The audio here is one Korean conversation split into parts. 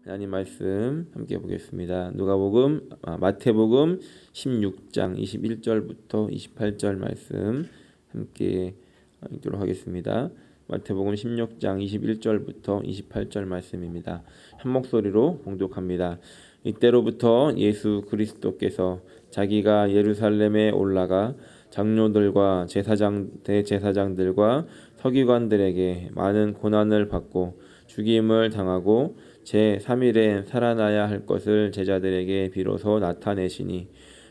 하나님 말씀 함께 보겠습니다. 마태복음 16장 21절부터 28절 말씀 함께 읽도록 하겠습니다. 마태복음 16장 21절부터 28절 말씀입니다. 한 목소리로 봉독합니다. 이때로부터 예수 그리스도께서 자기가 예루살렘에 올라가 장로들과 대제사장들과 서기관들에게 많은 고난을 받고 죽임을 당하고 제3일에 살아나야 할 것을 제자들에게 비로소 나타내시니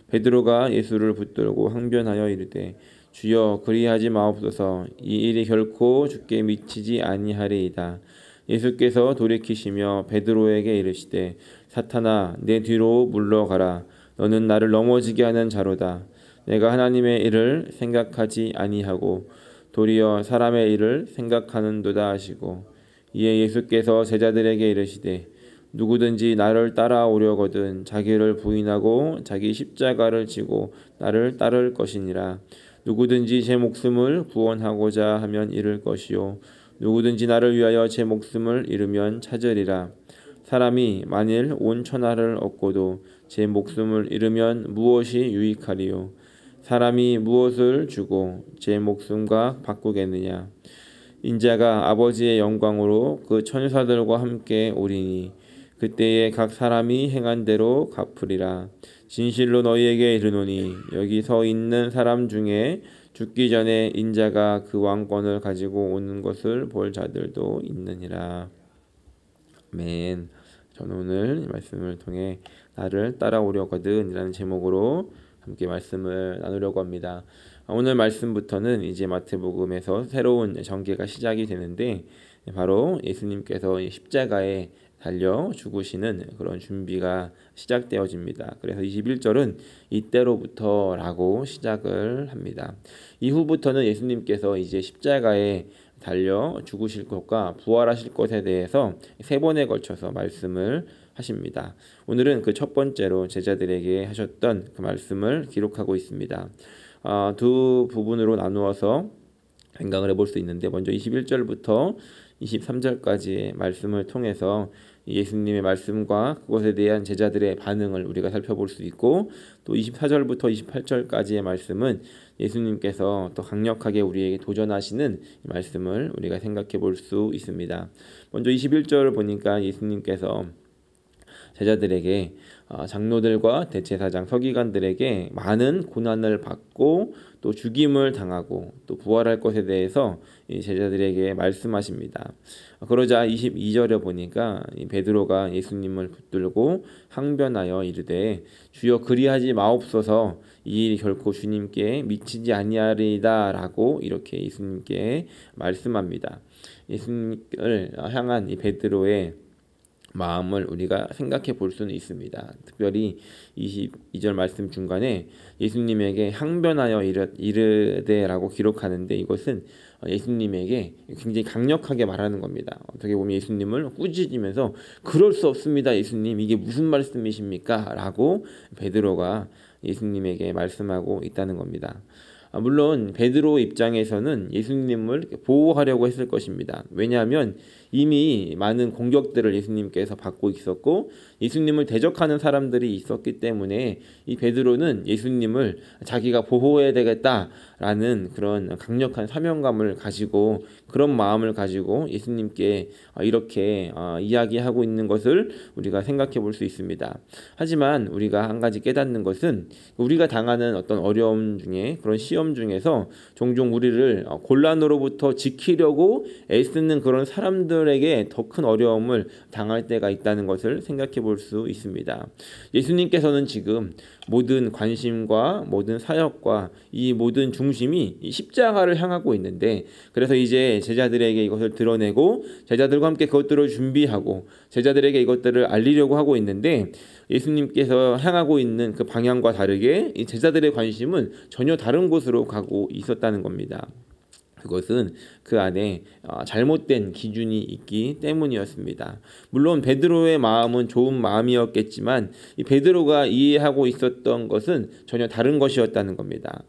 베드로가 예수를 붙들고 항변하여 이르되 주여 그리하지 마옵소서. 이 일이 결코 주께 미치지 아니하리이다. 예수께서 돌이키시며 베드로에게 이르시되 사탄아 내 뒤로 물러가라. 너는 나를 넘어지게 하는 자로다. 내가 하나님의 일을 생각하지 아니하고 도리어 사람의 일을 생각하는도다 하시고 이에 예수께서 제자들에게 이르시되 누구든지 나를 따라오려거든 자기를 부인하고 자기 십자가를 지고 나를 따를 것이니라. 누구든지 제 목숨을 구원하고자 하면 잃을 것이요 누구든지 나를 위하여 제 목숨을 잃으면 찾으리라. 사람이 만일 온 천하를 얻고도 제 목숨을 잃으면 무엇이 유익하리요. 사람이 무엇을 주고 제 목숨과 바꾸겠느냐. 인자가 아버지의 영광으로 그 천사들과 함께 오리니 그때에 각 사람이 행한 대로 갚으리라. 진실로 너희에게 이르노니 여기 서 있는 사람 중에 죽기 전에 인자가 그 왕권을 가지고 오는 것을 볼 자들도 있느니라. 아멘. 저는 오늘 이 말씀을 통해 나를 따라오려거든 이라는 제목으로 함께 말씀을 나누려고 합니다. 오늘 말씀부터는 이제 마태복음에서 새로운 전개가 시작이 되는데 바로 예수님께서 십자가에 달려 죽으시는 그런 준비가 시작되어집니다. 그래서 21절은 이때로부터 라고 시작을 합니다. 이후부터는 예수님께서 이제 십자가에 달려 죽으실 것과 부활하실 것에 대해서 세 번에 걸쳐서 말씀을 하십니다. 오늘은 그 첫 번째로 제자들에게 하셨던 그 말씀을 기록하고 있습니다. 두 부분으로 나누어서 생각을 해볼 수 있는데 먼저 21절부터 23절까지의 말씀을 통해서 예수님의 말씀과 그것에 대한 제자들의 반응을 우리가 살펴볼 수 있고 또 24절부터 28절까지의 말씀은 예수님께서 또 강력하게 우리에게 도전하시는 말씀을 우리가 생각해 볼 수 있습니다. 먼저 21절을 보니까 예수님께서 제자들에게 장로들과 대제사장 서기관들에게 많은 고난을 받고 또 죽임을 당하고 또 부활할 것에 대해서 제자들에게 말씀하십니다. 그러자 22절에 보니까 베드로가 예수님을 붙들고 항변하여 이르되 주여 그리하지 마옵소서. 이 일이 결코 주님께 미치지 아니하리이다 라고 이렇게 예수님께 말씀합니다. 예수님을 향한 이 베드로의 마음을 우리가 생각해 볼 수는 있습니다. 특별히 22절 말씀 중간에 예수님에게 항변하여 이르되라고 기록하는데 이것은 예수님에게 굉장히 강력하게 말하는 겁니다. 어떻게 보면 예수님을 꾸짖으면서 그럴 수 없습니다. 예수님 이게 무슨 말씀이십니까? 라고 베드로가 예수님에게 말씀하고 있다는 겁니다. 물론 베드로 입장에서는 예수님을 보호하려고 했을 것입니다. 왜냐하면 이미 많은 공격들을 예수님께서 받고 있었고 예수님을 대적하는 사람들이 있었기 때문에 이 베드로는 예수님을 자기가 보호해야 되겠다라는 그런 강력한 사명감을 가지고 그런 마음을 가지고 예수님께 이렇게 이야기하고 있는 것을 우리가 생각해 볼 수 있습니다. 하지만 우리가 한 가지 깨닫는 것은 우리가 당하는 어떤 어려움 중에 그런 시험 중에서 종종 우리를 곤란으로부터 지키려고 애쓰는 그런 사람들에게 더 큰 어려움을 당할 때가 있다는 것을 생각해 볼 수 있습니다. 예수님께서는 지금 모든 관심과 모든 사역과 이 모든 중심이 이 십자가를 향하고 있는데 그래서 이제 제자들에게 이것을 드러내고 제자들과 함께 그것들을 준비하고 제자들에게 이것들을 알리려고 하고 있는데 예수님께서 향하고 있는 그 방향과 다르게 이 제자들의 관심은 전혀 다른 곳으로 가고 있었다는 겁니다. 그것은 그 안에 잘못된 기준이 있기 때문이었습니다. 물론 베드로의 마음은 좋은 마음이었겠지만 이 베드로가 이해하고 있었던 것은 전혀 다른 것이었다는 겁니다.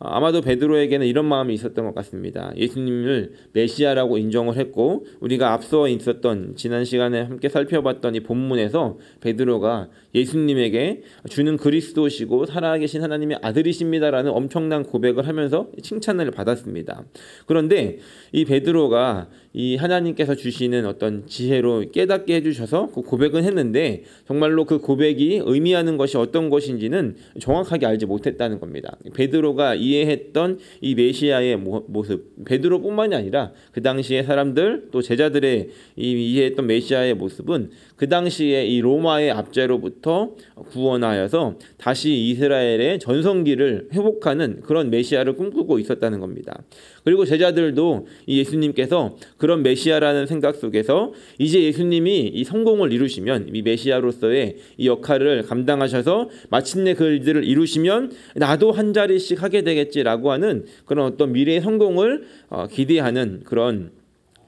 아마도 베드로에게는 이런 마음이 있었던 것 같습니다. 예수님을 메시아라고 인정을 했고 우리가 앞서 있었던 지난 시간에 함께 살펴봤던 이 본문에서 베드로가 예수님에게 주는 그리스도시고 살아계신 하나님의 아들이십니다라는 엄청난 고백을 하면서 칭찬을 받았습니다. 그런데 이 베드로가 이 하나님께서 주시는 어떤 지혜로 깨닫게 해주셔서 그 고백은 했는데 정말로 그 고백이 의미하는 것이 어떤 것인지는 정확하게 알지 못했다는 겁니다. 베드로가 이해했던 이 메시아의 모습, 베드로뿐만이 아니라 그 당시의 사람들 또 제자들의 이해했던 메시아의 모습은 그 당시에 이 로마의 압제로부터 구원하여서 다시 이스라엘의 전성기를 회복하는 그런 메시아를 꿈꾸고 있었다는 겁니다. 그리고 제자들도 이 예수님께서 그런 메시아라는 생각 속에서 이제 예수님이 이 성공을 이루시면 이 메시아로서의 이 역할을 감당하셔서 마침내 그 일들을 이루시면 나도 한 자리씩 하게 되겠지라고 하는 그런 어떤 미래의 성공을 기대하는 그런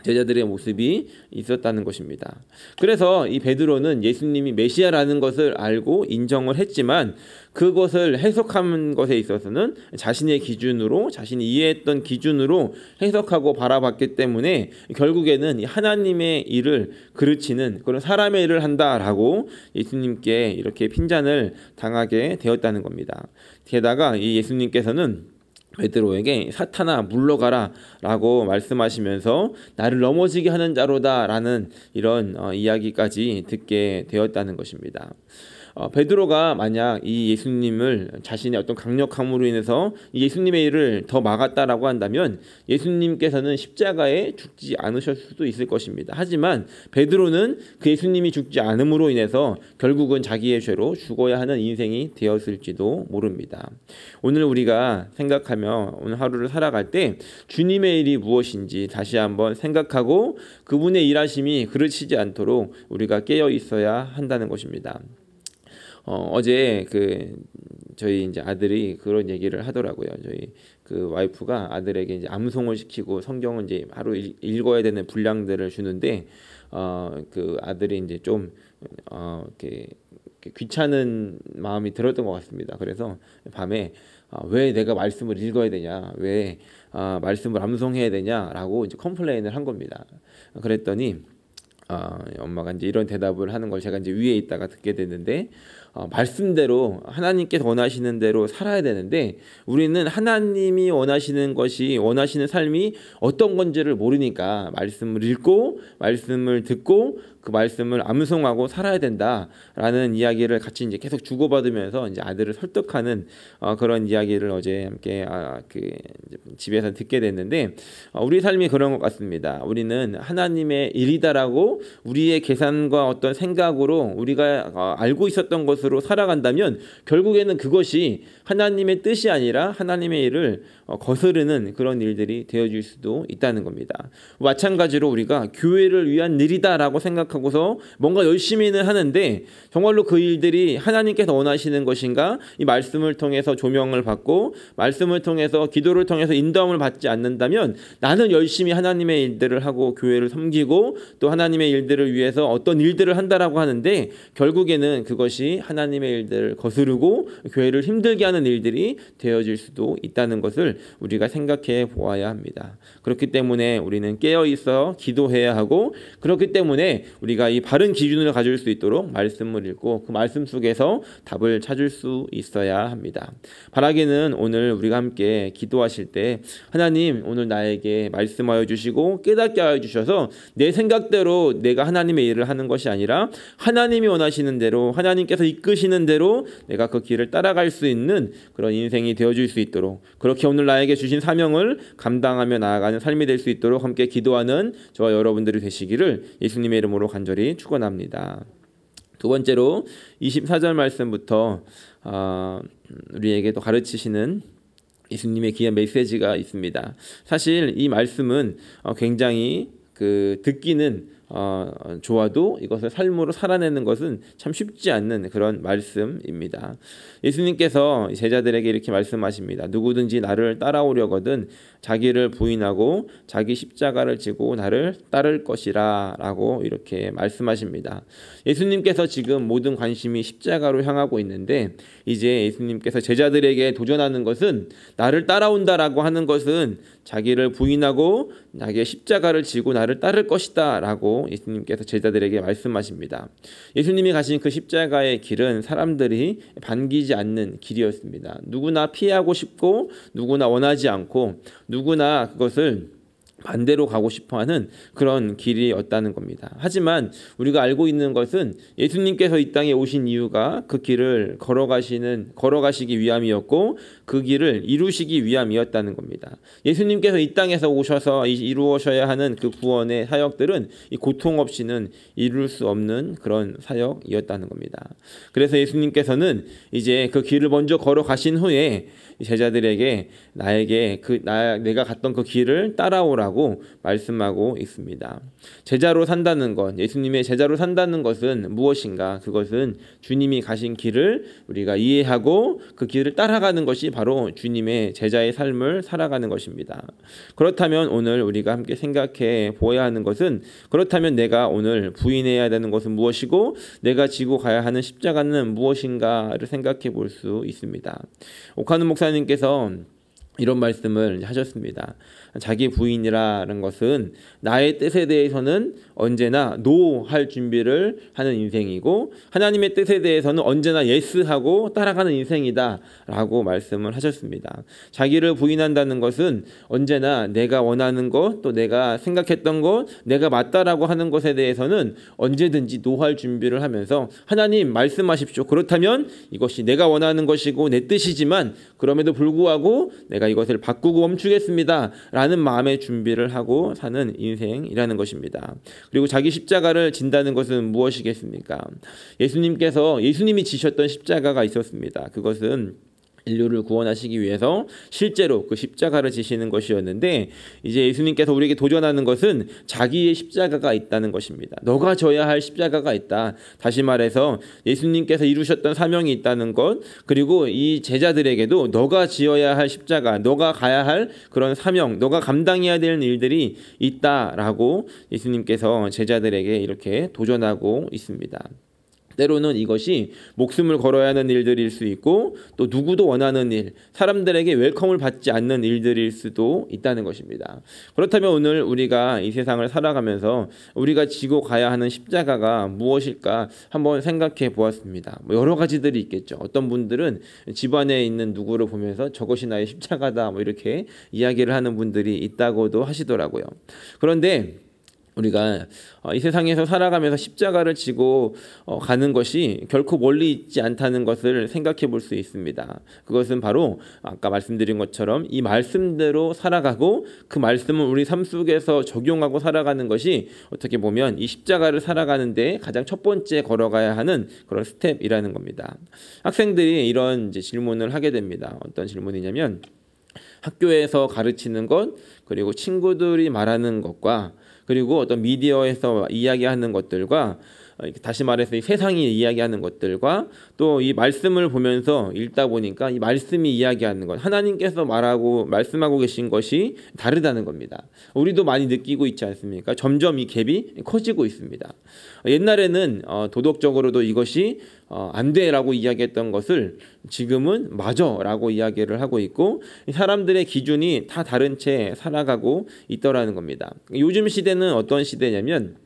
제자들의 모습이 있었다는 것입니다. 그래서 이 베드로는 예수님이 메시아라는 것을 알고 인정을 했지만 그것을 해석하는 것에 있어서는 자신의 기준으로 자신이 이해했던 기준으로 해석하고 바라봤기 때문에 결국에는 하나님의 일을 그르치는 그런 사람의 일을 한다라고 예수님께 이렇게 핀잔을 당하게 되었다는 겁니다. 게다가 이 예수님께서는 베드로에게 사탄아 물러가라 라고 말씀하시면서 나를 넘어지게 하는 자로다 라는 이런 이야기까지 듣게 되었다는 것입니다. 베드로가 만약 이 예수님을 자신의 어떤 강력함으로 인해서 예수님의 일을 더 막았다라고 한다면 예수님께서는 십자가에 죽지 않으셨을 수도 있을 것입니다. 하지만 베드로는 그 예수님이 죽지 않음으로 인해서 결국은 자기의 죄로 죽어야 하는 인생이 되었을지도 모릅니다. 오늘 우리가 생각하며 오늘 하루를 살아갈 때 주님의 일이 무엇인지 다시 한번 생각하고 그분의 일하심이 그르치지 않도록 우리가 깨어 있어야 한다는 것입니다. 어제 저희 이제 아들이 그런 얘기를 하더라고요. 저희 그 와이프가 아들에게 이제 암송을 시키고 성경을 이제 하루 읽어야 되는 분량들을 주는데 그 아들이 이제 좀 이렇게 귀찮은 마음이 들었던 것 같습니다. 그래서 밤에 왜 내가 말씀을 읽어야 되냐, 왜 말씀을 암송해야 되냐라고 이제 컴플레인을 한 겁니다. 그랬더니 엄마가 이제 이런 대답을 하는 걸 제가 이제 위에 있다가 듣게 됐는데 말씀대로 하나님께서 원하시는 대로 살아야 되는데 우리는 하나님이 원하시는 것이 원하시는 삶이 어떤 건지를 모르니까 말씀을 읽고 말씀을 듣고 그 말씀을 암송하고 살아야 된다라는 이야기를 같이 이제 계속 주고받으면서 이제 아들을 설득하는 그런 이야기를 어제 함께 집에서 듣게 됐는데 우리 삶이 그런 것 같습니다. 우리는 하나님의 일이다라고 우리의 계산과 어떤 생각으로 우리가 알고 있었던 것으로 살아간다면 결국에는 그것이 하나님의 뜻이 아니라 하나님의 일을 거스르는 그런 일들이 되어질 수도 있다는 겁니다. 마찬가지로 우리가 교회를 위한 일이다라고 생각하고서 뭔가 열심히는 하는데 정말로 그 일들이 하나님께서 원하시는 것인가? 이 말씀을 통해서 조명을 받고 말씀을 통해서 기도를 통해서 인도함을 받지 않는다면 나는 열심히 하나님의 일들을 하고 교회를 섬기고 또 하나님의 일들을 위해서 어떤 일들을 한다라고 하는데 결국에는 그것이 하나님의 일들을 거스르고 교회를 힘들게 하는 일들이 되어질 수도 있다는 것을 우리가 생각해 보아야 합니다. 그렇기 때문에 우리는 깨어 있어 기도해야 하고 그렇기 때문에 우리가 이 바른 기준을 가질 수 있도록 말씀을 읽고 그 말씀 속에서 답을 찾을 수 있어야 합니다. 바라기는 오늘 우리가 함께 기도하실 때 하나님 오늘 나에게 말씀하여 주시고 깨닫게 하여 주셔서 내 생각대로 내가 하나님의 일을 하는 것이 아니라 하나님이 원하시는 대로 하나님께서 이끄시는 대로 내가 그 길을 따라갈 수 있는 그런 인생이 되어줄 수 있도록 그렇게 오늘 나에게 주신 사명을 감당하며 나아가는 삶이 될 수 있도록 함께 기도하는 저와 여러분들이 되시기를 예수님의 이름으로 간절히 축원합니다. 두 번째로 24절 말씀부터 우리에게 또 가르치시는 예수님의 귀한 메시지가 있습니다. 사실 이 말씀은 굉장히 듣기는 좋아도 이것을 삶으로 살아내는 것은 참 쉽지 않는 그런 말씀입니다. 예수님께서 제자들에게 이렇게 말씀하십니다. 누구든지 나를 따라오려거든 자기를 부인하고 자기 십자가를 지고 나를 따를 것이라 라고 이렇게 말씀하십니다. 예수님께서 지금 모든 관심이 십자가로 향하고 있는데 이제 예수님께서 제자들에게 도전하는 것은 나를 따라온다라고 하는 것은 자기를 부인하고 자기의 십자가를 지고 나를 따를 것이다 라고 예수님께서 제자들에게 말씀하십니다. 예수님이 가신 그 십자가의 길은 사람들이 반기지 않는 길이었습니다. 누구나 피하고 싶고 누구나 원하지 않고 누구나 그것을 반대로 가고 싶어하는 그런 길이었다는 겁니다. 하지만 우리가 알고 있는 것은 예수님께서 이 땅에 오신 이유가 그 길을 걸어가시기 위함이었고 그 길을 이루시기 위함이었다는 겁니다. 예수님께서 이 땅에서 오셔서 이루어셔야 하는 그 구원의 사역들은 이 고통 없이는 이룰 수 없는 그런 사역이었다는 겁니다. 그래서 예수님께서는 이제 그 길을 먼저 걸어가신 후에 제자들에게 내가 갔던 그 길을 따라오라고 말씀하고 있습니다. 제자로 산다는 것, 예수님의 제자로 산다는 것은 무엇인가? 그것은 주님이 가신 길을 우리가 이해하고 그 길을 따라가는 것이 바로 주님의 제자의 삶을 살아가는 것입니다. 그렇다면 오늘 우리가 함께 생각해 보아야 하는 것은 그렇다면 내가 오늘 부인해야 되는 것은 무엇이고 내가 지고 가야 하는 십자가는 무엇인가를 생각해 볼 수 있습니다. 오카노 목사님께서 이런 말씀을 하셨습니다. 자기 부인이라는 것은 나의 뜻에 대해서는 언제나 노 할 준비를 하는 인생이고 하나님의 뜻에 대해서는 언제나 예스하고 따라가는 인생이다 라고 말씀을 하셨습니다. 자기를 부인한다는 것은 언제나 내가 원하는 것 또 내가 생각했던 것 내가 맞다라고 하는 것에 대해서는 언제든지 노 할 준비를 하면서 하나님 말씀하십시오. 그렇다면 이것이 내가 원하는 것이고 내 뜻이지만 그럼에도 불구하고 내가 이것을 바꾸고 멈추겠습니다 라는 마음의 준비를 하고 사는 인생이라는 것입니다. 그리고 자기 십자가를 진다는 것은 무엇이겠습니까? 예수님이 지셨던 십자가가 있었습니다. 그것은 인류를 구원하시기 위해서 실제로 그 십자가를 지시는 것이었는데 이제 예수님께서 우리에게 도전하는 것은 자기의 십자가가 있다는 것입니다. 너가 져야 할 십자가가 있다. 다시 말해서 예수님께서 이루셨던 사명이 있다는 것 그리고 이 제자들에게도 너가 지어야 할 십자가 너가 가야 할 그런 사명 너가 감당해야 되는 일들이 있다라고 예수님께서 제자들에게 이렇게 도전하고 있습니다. 때로는 이것이 목숨을 걸어야 하는 일들일 수 있고 또 누구도 원하는 일, 사람들에게 웰컴을 받지 않는 일들일 수도 있다는 것입니다. 그렇다면 오늘 우리가 이 세상을 살아가면서 우리가 지고 가야 하는 십자가가 무엇일까 한번 생각해 보았습니다. 여러 가지들이 있겠죠. 어떤 분들은 집안에 있는 누구를 보면서 저것이 나의 십자가다 이렇게 이야기를 하는 분들이 있다고도 하시더라고요. 그런데 우리가 이 세상에서 살아가면서 십자가를 지고 가는 것이 결코 멀리 있지 않다는 것을 생각해 볼 수 있습니다. 그것은 바로 아까 말씀드린 것처럼 이 말씀대로 살아가고 그 말씀을 우리 삶 속에서 적용하고 살아가는 것이 어떻게 보면 이 십자가를 살아가는데 가장 첫 번째 걸어가야 하는 그런 스텝이라는 겁니다. 학생들이 이런 이제 질문을 하게 됩니다. 어떤 질문이냐면 학교에서 가르치는 것 그리고 친구들이 말하는 것과 그리고 어떤 미디어에서 이야기하는 것들과 다시 말해서 이 세상이 이야기하는 것들과 또 이 말씀을 보면서 읽다 보니까 이 말씀이 이야기하는 것 하나님께서 말씀하고 계신 것이 다르다는 겁니다. 우리도 많이 느끼고 있지 않습니까? 점점 이 갭이 커지고 있습니다. 옛날에는 도덕적으로도 이것이 안 돼라고 이야기했던 것을 지금은 맞아라고 이야기를 하고 있고 사람들의 기준이 다 다른 채 살아가고 있더라는 겁니다. 요즘 시대는 어떤 시대냐면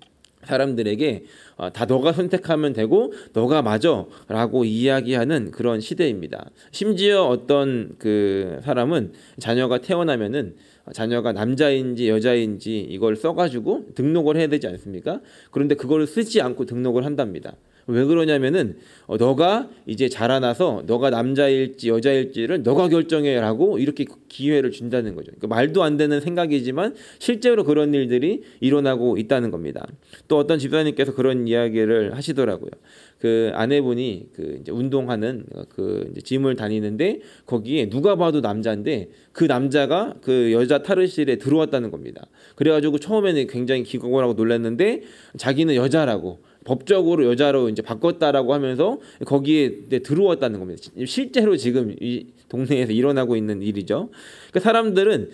사람들에게 다 너가 선택하면 되고 너가 맞아라고 이야기하는 그런 시대입니다. 심지어 어떤 그 사람은 자녀가 태어나면은 자녀가 남자인지 여자인지 이걸 써가지고 등록을 해야 되지 않습니까? 그런데 그걸 쓰지 않고 등록을 한답니다. 왜 그러냐면은 너가 이제 자라나서 너가 남자일지 여자일지를 너가 결정해라고 이렇게 기회를 준다는 거죠. 그러니까 말도 안 되는 생각이지만 실제로 그런 일들이 일어나고 있다는 겁니다. 또 어떤 집사님께서 그런 이야기를 하시더라고요. 그 아내분이 그 이제 운동하는 그 이제 짐을 다니는데 거기에 누가 봐도 남자인데 그 남자가 그 여자 탈의실에 들어왔다는 겁니다. 그래가지고 처음에는 굉장히 기겁을 하고 놀랐는데 자기는 여자라고 법적으로 여자로 이제 바꿨다라고 하면서 거기에 이제 들어왔다는 겁니다. 실제로 지금 이 동네에서 일어나고 있는 일이죠. 그러니까 사람들은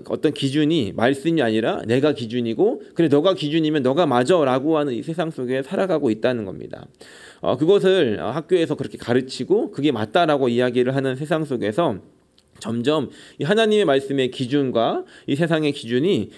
어떤 기준이 말씀이 아니라 내가 기준이고 그래 너가 기준이면 너가 맞아라고 하는 이 세상 속에 살아가고 있다는 겁니다. 그것을 학교에서 그렇게 가르치고 그게 맞다라고 이야기를 하는 세상 속에서 점점 이 하나님의 말씀의 기준과 이 세상의 기준이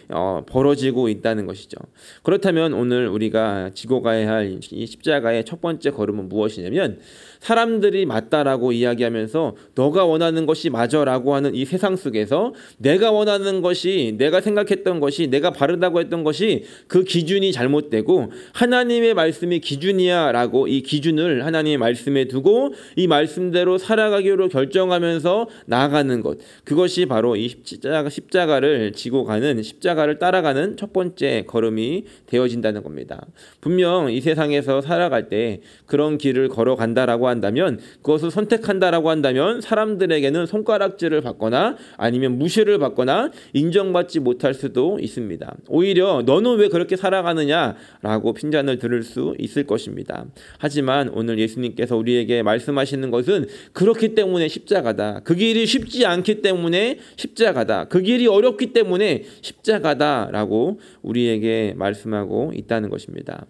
벌어지고 있다는 것이죠. 그렇다면 오늘 우리가 지고 가야 할 이 십자가의 첫 번째 걸음은 무엇이냐면 사람들이 맞다라고 이야기하면서 너가 원하는 것이 맞아라고 하는 이 세상 속에서 내가 원하는 것이 내가 생각했던 것이 내가 바르다고 했던 것이 그 기준이 잘못되고 하나님의 말씀이 기준이야라고 이 기준을 하나님의 말씀에 두고 이 말씀대로 살아가기로 결정하면서 나아가는 것, 그것이 바로 이 십자가를 지고 가는 십자가를 따라가는 첫 번째 걸음이 되어진다는 겁니다. 분명 이 세상에서 살아갈 때 그런 길을 걸어간다라고 한다면 그것을 선택한다라고 한다면 사람들에게는 손가락질을 받거나 아니면 무시를 받거나 인정받지 못할 수도 있습니다. 오히려 너는 왜 그렇게 살아가느냐라고 핀잔을 들을 수 있을 것입니다. 하지만 오늘 예수님께서 우리에게 말씀하시는 것은 그렇기 때문에 십자가다. 그 길이 쉽지 않기 때문에 십자가다. 그 길이 어렵기 때문에 십자가다라고 우리에게 말씀하고 있다는 것입니다.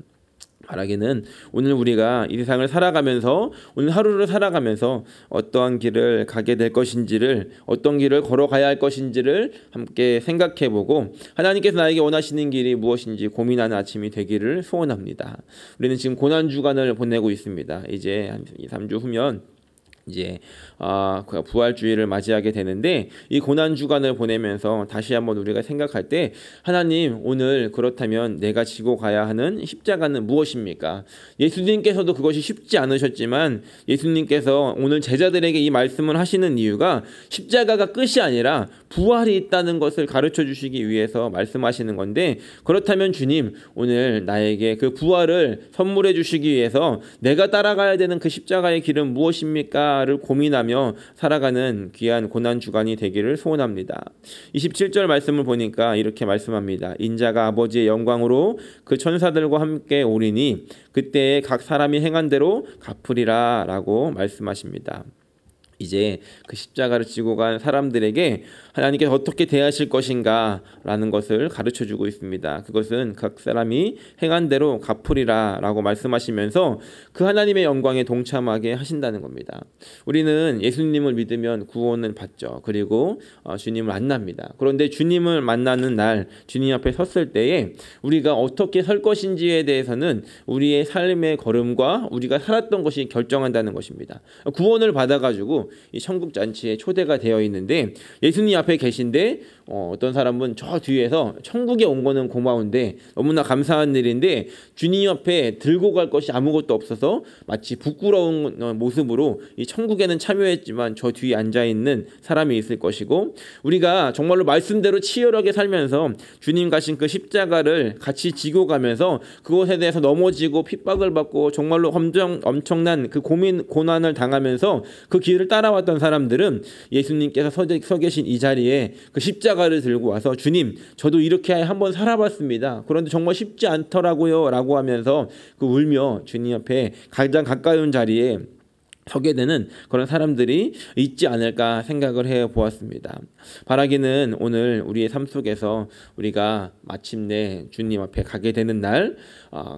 말하기는 오늘 우리가 이 세상을 살아가면서 오늘 하루를 살아가면서 어떠한 길을 가게 될 것인지를 어떤 길을 걸어가야 할 것인지를 함께 생각해보고 하나님께서 나에게 원하시는 길이 무엇인지 고민하는 아침이 되기를 소원합니다. 우리는 지금 고난주간을 보내고 있습니다. 이제 한 3주 후면 이제 부활주의를 맞이하게 되는데 이 고난주간을 보내면서 다시 한번 우리가 생각할 때 하나님 오늘 그렇다면 내가 지고 가야 하는 십자가는 무엇입니까? 예수님께서도 그것이 쉽지 않으셨지만 예수님께서 오늘 제자들에게 이 말씀을 하시는 이유가 십자가가 끝이 아니라 부활이 있다는 것을 가르쳐 주시기 위해서 말씀하시는 건데 그렇다면 주님 오늘 나에게 그 부활을 선물해 주시기 위해서 내가 따라가야 되는 그 십자가의 길은 무엇입니까? 를 고민하며 살아가는 귀한 고난주간이 되기를 소원합니다. 27절 말씀을 보니까 이렇게 말씀합니다. 인자가 아버지의 영광으로 그 천사들과 함께 오리니 그때에 각 사람이 행한 대로 갚으리라 라고 말씀하십니다. 이제 그 십자가를 지고 간 사람들에게 하나님께서 어떻게 대하실 것인가 라는 것을 가르쳐주고 있습니다. 그것은 각 사람이 행한 대로 갚으리라 라고 말씀하시면서 그 하나님의 영광에 동참하게 하신다는 겁니다. 우리는 예수님을 믿으면 구원을 받죠. 그리고 주님을 만납니다. 그런데 주님을 만나는 날 주님 앞에 섰을 때에 우리가 어떻게 설 것인지에 대해서는 우리의 삶의 걸음과 우리가 살았던 것이 결정한다는 것입니다. 구원을 받아가지고 이 천국 잔치에 초대가 되어 있는데 예수님 앞에 계신데 어떤 사람은 저 뒤에서 천국에 온 거는 고마운데 너무나 감사한 일인데 주님 앞에 들고 갈 것이 아무것도 없어서 마치 부끄러운 모습으로 이 천국에는 참여했지만 저 뒤에 앉아있는 사람이 있을 것이고 우리가 정말로 말씀대로 치열하게 살면서 주님 가신 그 십자가를 같이 지고 가면서 그것에 대해서 넘어지고 핍박을 받고 정말로 엄청난 그 고난을 당하면서 그 길을 따라왔던 사람들은 예수님께서 서 계신 이 자리에 그 십자가를 들고 와서 주님 저도 이렇게 한번 살아봤습니다. 그런데 정말 쉽지 않더라고요 라고 하면서 그 울며 주님 앞에 가장 가까운 자리에 서게 되는 그런 사람들이 있지 않을까 생각을 해보았습니다. 바라기는 오늘 우리의 삶 속에서 우리가 마침내 주님 앞에 가게 되는 날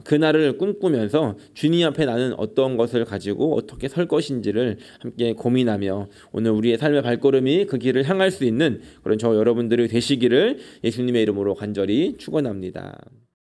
그날을 꿈꾸면서 주님 앞에 나는 어떤 것을 가지고 어떻게 설 것인지를 함께 고민하며 오늘 우리의 삶의 발걸음이 그 길을 향할 수 있는 그런 저 여러분들이 되시기를 예수님의 이름으로 간절히 축원합니다.